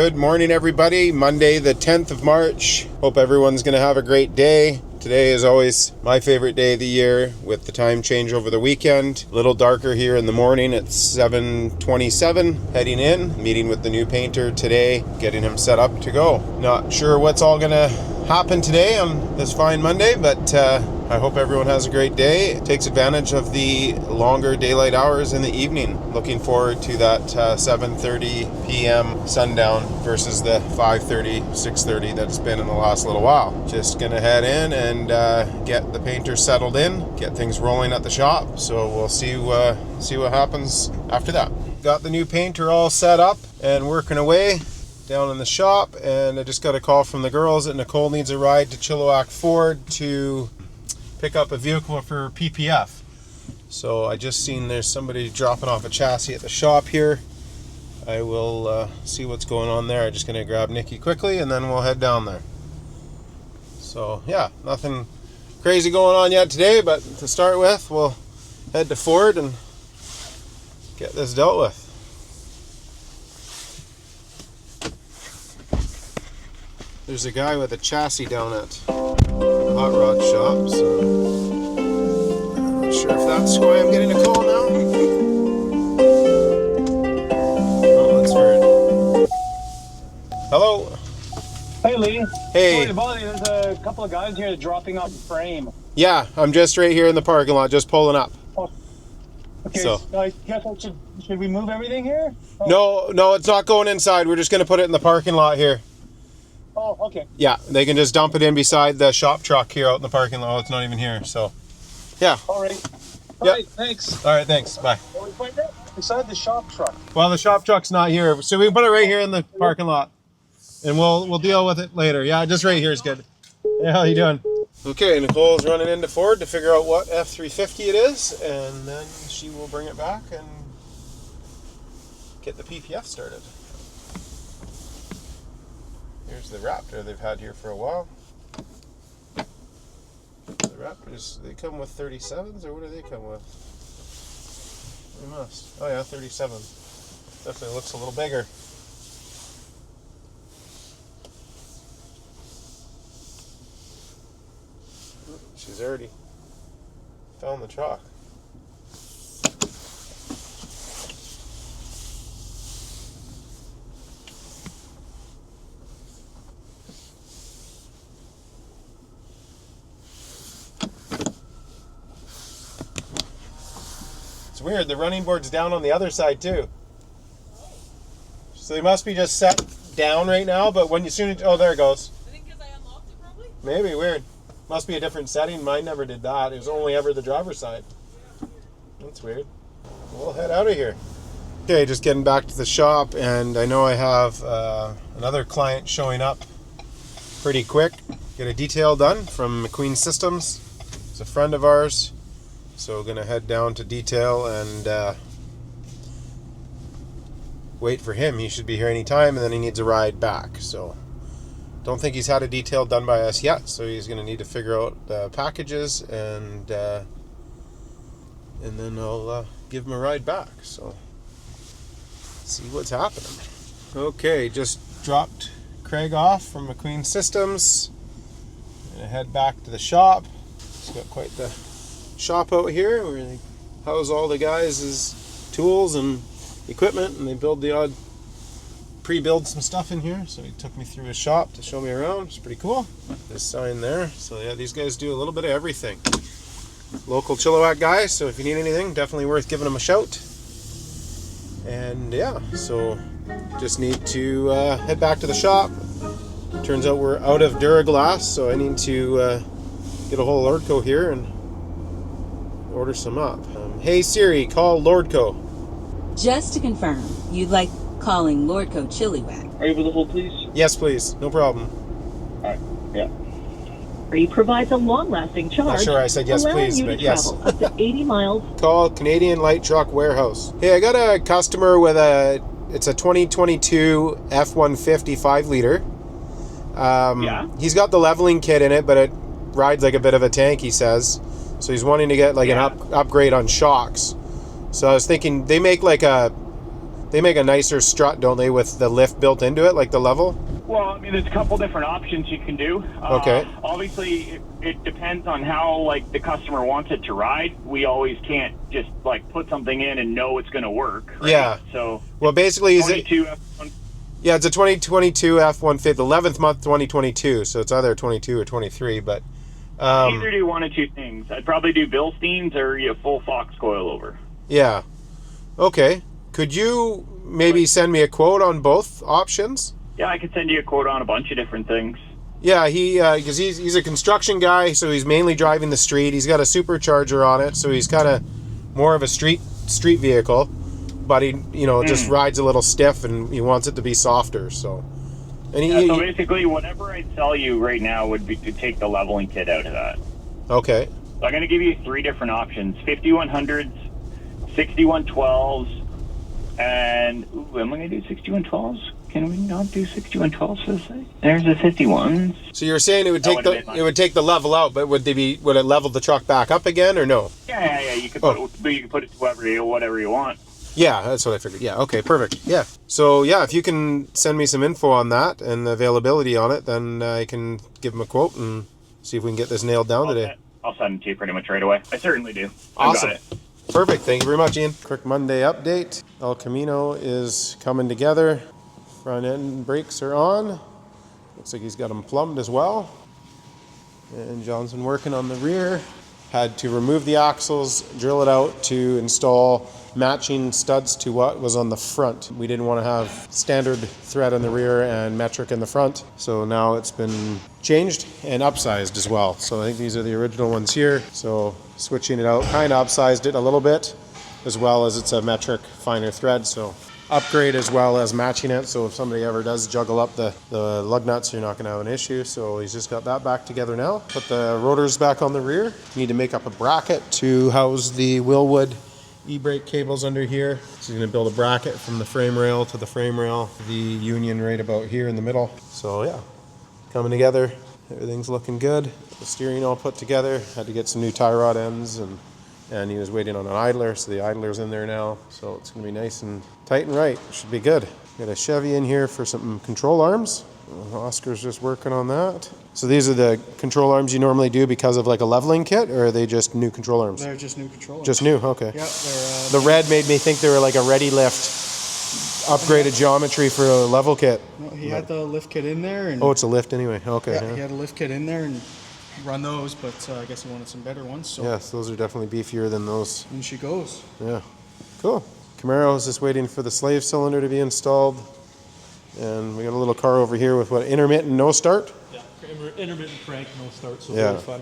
Good morning, everybody. Monday, the 10th of March. Hope everyone's going to have a great day. Today is always my favorite day of the year with the time change over the weekend. A little darker here in the morning. It's 7:27. Heading in, meeting with the new painter today, getting him set up to go. Not sure what's all going to happen today on this fine Monday, but I hope everyone has a great day. It takes advantage of the longer daylight hours in the evening. Looking forward to that 7:30 p.m. sundown versus the 5:30, 6:30 that's been in the last little while. Just gonna head in and get the painter settled in, get things rolling at the shop. So we'll see what happens after that. Got the new painter all set up and working away down in the shop, and I just got a call from the girls that Nicole needs a ride to Chilliwack Ford to pick up a vehicle for PPF. So I just seen there's somebody dropping off a chassis at the shop here. I will see what's going on there. I'm just gonna grab Nikki quickly and then we'll head down there. So yeah, nothing crazy going on yet today, but to start with, we'll head to Ford and get this dealt with. There's a guy with a chassis down at the Hotrod shop, so I'm not sure if that's why I'm getting a call now. Oh, that's weird. Hello. Hey, Lee. Hey. Sorry to bother you. There's a couple of guys here dropping off the frame. Yeah, I'm just right here in the parking lot, just pulling up. Oh. Okay, So I guess should we move everything here? Oh. No, it's not going inside. We're just going to put it in the parking lot here. Oh, okay. Yeah, they can just dump it in beside the shop truck here out in the parking lot. Oh, it's not even here, so yeah. All right. All Yep. right, thanks. All right, thanks. Bye. Well, we find it beside the shop truck. Well, the shop truck's not here, so we can put it right here in the parking lot, and we'll deal with it later. Yeah, just right here is good. Hey, how you doing? Okay, Nicole's running into Ford to figure out what F350 it is, and then she will bring it back and get the PPF started. Here's the Raptor they've had here for a while. The Raptors, they come with 37s, or what do they come with? They must. Oh yeah, 37. Definitely looks a little bigger. She's already found the truck. It's weird, the running board's down on the other side too. So they must be just set down right now, but when you oh, there it goes. I think because I unlocked it probably? Maybe, weird. Must be a different setting. Mine never did that. It was only ever the driver's side. That's weird. We'll head out of here. Okay, just getting back to the shop, and I know I have another client showing up pretty quick. Get a detail done from McQueen Systems. It's a friend of ours. So we're going to head down to detail and wait for him. He should be here any time, and then he needs a ride back. So don't think he's had a detail done by us yet. So he's going to need to figure out the packages, and then I'll give him a ride back. So see what's happening. Okay, just dropped Craig off from McQueen Systems. I'm going to head back to the shop. It's got quite the shop out here where they house all the guys' tools and equipment, and they build the odd pre-build some stuff in here. So he took me through his shop to show me around. It's pretty cool. This sign there. So yeah, these guys do a little bit of everything. Local Chilliwack guys, so if you need anything, definitely worth giving them a shout. And yeah, so just need to head back to the shop. Turns out we're out of Duraglass, so I need to get a hold of Lordco here and order some up. Hey Siri, call Lordco. Just to confirm, you'd like calling Lordco Chilliwack. Are you able to hold, please? Yes, please. No problem. All right. Yeah. Free provides a long-lasting charge. Not sure I said yes, allowing please, you but to yes. travel up to 80 miles. Call Canadian Light Truck Warehouse. Hey, I got a customer with it's a 2022 F-150 5-liter. Yeah. He's got the leveling kit in it, but it rides like a bit of a tank, he says. So he's wanting to get like an upgrade on shocks. So I was thinking they make like a They make a nicer strut, don't they, with the lift built into it, like the level? Well, I mean, there's a couple different options you can do. Okay. Obviously, it depends on how, like, the customer wants it to ride. We always can't just, like, put something in and know it's going to work. Right? Yeah. So, well, basically, is it... F1. Yeah, it's a 2022 F-150, 11th month 2022, so it's either 22 or 23, but... either do one of two things. I'd probably do Bilsteins or full Fox coilover. Yeah. Okay. Could you maybe send me a quote on both options? Yeah, I could send you a quote on a bunch of different things. Yeah, because he's a construction guy, so he's mainly driving the street. He's got a supercharger on it, so he's kind of more of a street vehicle, but he just rides a little stiff, and he wants it to be softer. So, and so basically, whatever I'd sell you right now would be to take the leveling kit out of that. Okay. So I'm going to give you 3 different options: 5100s, 6112s, and am I going to do 6112s? Can we not do 6112s for the site? There's the 51s. So you're saying it would take the level out, but would it level the truck back up again or no? Yeah. You could put it to whatever you want. Yeah, that's what I figured. Yeah, okay, perfect. Yeah. So yeah, if you can send me some info on that and the availability on it, then I can give him a quote and see if we can get this nailed down today. I'll send it to you pretty much right away. I certainly do. Awesome. I've got it. Perfect. Thank you very much, Ian. Quick Monday update. El Camino is coming together. Front end brakes are on. Looks like he's got them plumbed as well. And John's been working on the rear. Had to remove the axles, drill it out to install matching studs to what was on the front. We didn't want to have standard thread on the rear and metric in the front. So now it's been changed and upsized as well. So I think these are the original ones here. So switching it out, kind of upsized it a little bit, as well as it's a metric finer thread. So upgrade as well as matching it, so if somebody ever does juggle up the lug nuts, you're not going to have an issue. So he's just got that back together now. Put the rotors back on the rear. Need to make up a bracket to house the Willwood e-brake cables under here. So he's going to build a bracket from the frame rail to the frame rail, the union right about here in the middle. So yeah, coming together. Everything's looking good. The steering all put together. Had to get some new tie rod ends, and he was waiting on an idler, so the idler's in there now. So it's going to be nice and tight and right. Should be good. Got a Chevy in here for some control arms. Oscar's just working on that. So these are the control arms you normally do because of like a leveling kit, or are they just new control arms? They're just new control arms. Just new, okay. Yep. The red made me think they were like a Ready Lift upgraded geometry for a level kit. No, he had the lift kit in there. And it's a lift anyway. Okay. Yeah, he had a lift kit in there and run those, but I guess he wanted some better ones. So yes, those are definitely beefier than those. in she goes. Yeah, cool. Camaro is just waiting for the slave cylinder to be installed. And we got a little car over here with intermittent no start? Yeah, intermittent crank, no start, so yeah. Really fun.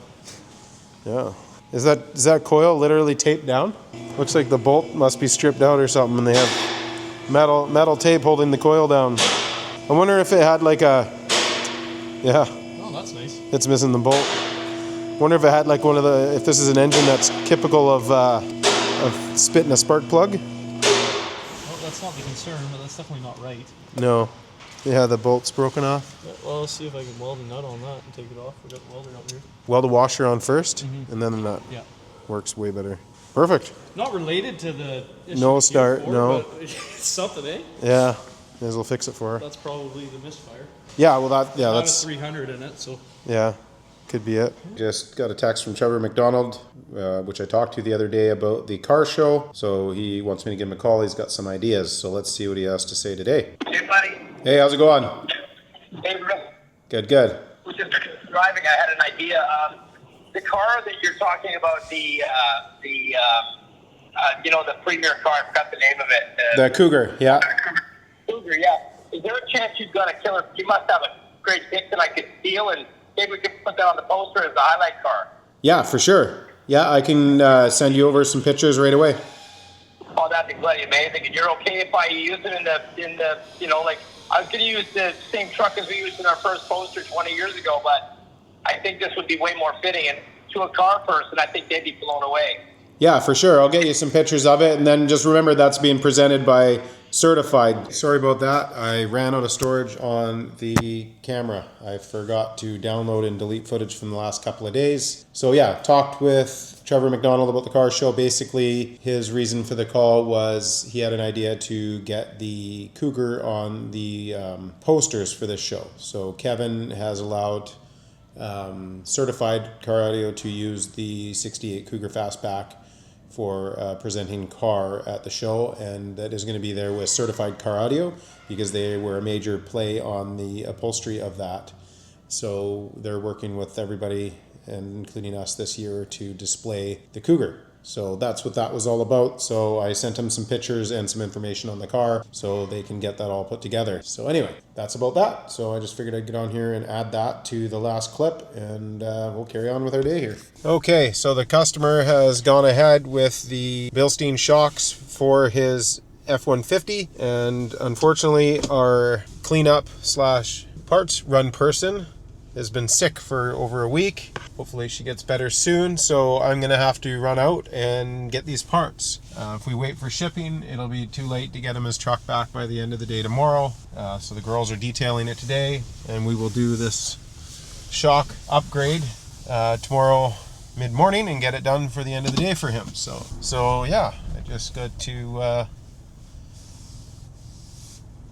Yeah. Is that coil literally taped down? Looks like the bolt must be stripped out or something, and they have metal tape holding the coil down. I wonder if it had like a... Yeah. Oh, that's nice. It's missing the bolt. Wonder if it had like if this is an engine that's typical of spitting a spark plug. Well, that's not the concern, but that's definitely not right. No. Yeah, the bolt's broken off. Yeah, well, let's see if I can weld a nut on that and take it off. We got the welder out here. Weld a washer on first, and then the nut. Yeah. Works way better. Perfect. Not related to the issue No start, no. But it's something, eh? Yeah. May as well fix it for her. That's probably the misfire. Yeah, well that's... Got a 300 in it, so... Yeah, could be it. Just got a text from Trevor McDonald, which I talked to the other day about the car show. So he wants me to give him a call. He's got some ideas. So let's see what he has to say today. Hey, buddy. Hey, how's it going? Hey, Rick. Good, good. I was just driving. I had an idea. The car that you're talking about, the premier car, I forgot the name of it. The Cougar, yeah. Cougar, yeah. Is there a chance you've got a killer? You must have a great pick that I could steal, and maybe we could put that on the poster as the highlight car. Yeah, for sure. Yeah, I can send you over some pictures right away. Oh, that'd be bloody amazing. And you're okay if I use it in the I was going to use the same truck as we used in our first poster 20 years ago, but I think this would be way more fitting. And to a car person, I think they'd be blown away. Yeah, for sure. I'll get you some pictures of it. And then just remember that's being presented by certified. Sorry about that. I ran out of storage on the camera. I forgot to download and delete footage from the last couple of days. So yeah, talked with Trevor McDonald about the car show. Basically, his reason for the call was he had an idea to get the Cougar on the posters for this show. So Kevin has allowed certified car audio to use the 68 Cougar Fastback for presenting car at the show, and that is going to be there with certified car audio because they were a major play on the upholstery of that. So they're working with everybody, and including us this year, to display the Cougar. So that's what that was all about. So I sent them some pictures and some information on the car so they can get that all put together. So anyway, that's about that. So I just figured I'd get on here and add that to the last clip, and we'll carry on with our day here. Okay, so the customer has gone ahead with the Bilstein shocks for his F-150, and unfortunately our cleanup / parts run person has been sick for over a week. Hopefully she gets better soon, so I'm gonna have to run out and get these parts. If we wait for shipping, it'll be too late to get him his truck back by the end of the day tomorrow. So the girls are detailing it today, and we will do this shock upgrade tomorrow mid-morning and get it done for the end of the day for him. So yeah, I just got to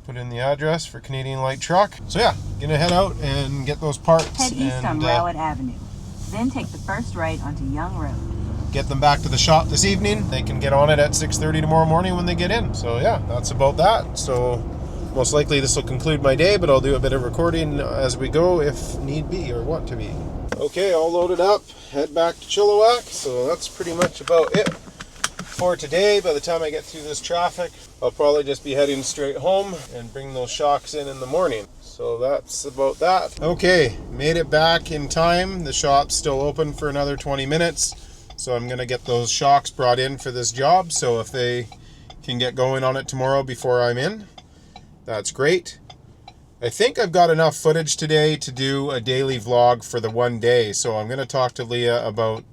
put in the address for Canadian Light Truck. So yeah, gonna head out and get those parts. Head east on Rowett Avenue. Then take the first right onto Young Road. Get them back to the shop this evening. They can get on it at 6:30 tomorrow morning when they get in. So yeah, that's about that. So most likely this will conclude my day, but I'll do a bit of recording as we go if need be or want to be. Okay, all loaded up. Head back to Chilliwack. So that's pretty much about it for today. By the time I get through this traffic, I'll probably just be heading straight home and bring those shocks in the morning. So that's about that. Okay, made it back in time. The shop's still open for another 20 minutes. So I'm gonna get those shocks brought in for this job. So if they can get going on it tomorrow before I'm in, that's great. I think I've got enough footage today to do a daily vlog for the one day. So I'm gonna talk to Leah about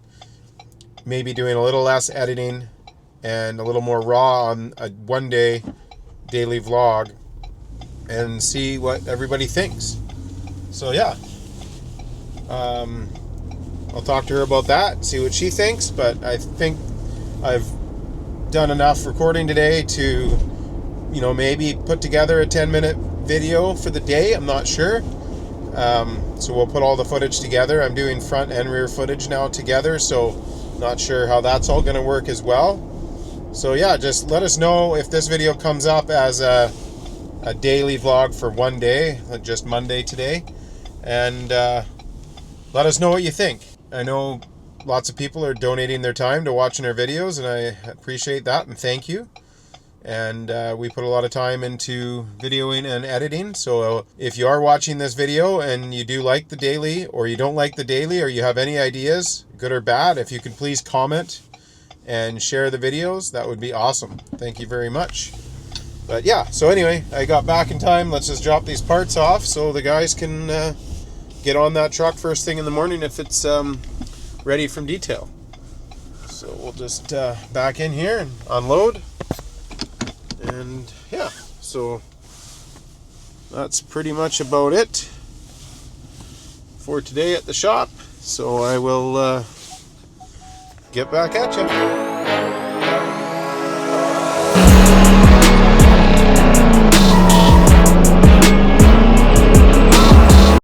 maybe doing a little less editing and a little more raw on a one-day daily vlog and see what everybody thinks. So yeah, I'll talk to her about that, see what she thinks, but I think I've done enough recording today to, you know, maybe put together a 10-minute video for the day. I'm not sure. So we'll put all the footage together. I'm doing front and rear footage now together, so not sure how that's all going to work as well. So yeah, just let us know if this video comes up as a daily vlog for one day, just Monday today, and let us know what you think. I know lots of people are donating their time to watching our videos, and I appreciate that, and thank you. And we put a lot of time into videoing and editing, so if you are watching this video and you do like the daily, or you don't like the daily, or you have any ideas, good or bad, if you could please comment and share the videos, that would be awesome. Thank you very much. But yeah, so anyway, I got back in time. Let's just drop these parts off so the guys can get on that truck first thing in the morning if it's ready from detail. So we'll just back in here and unload. And yeah, so that's pretty much about it for today at the shop. So I will get back at you.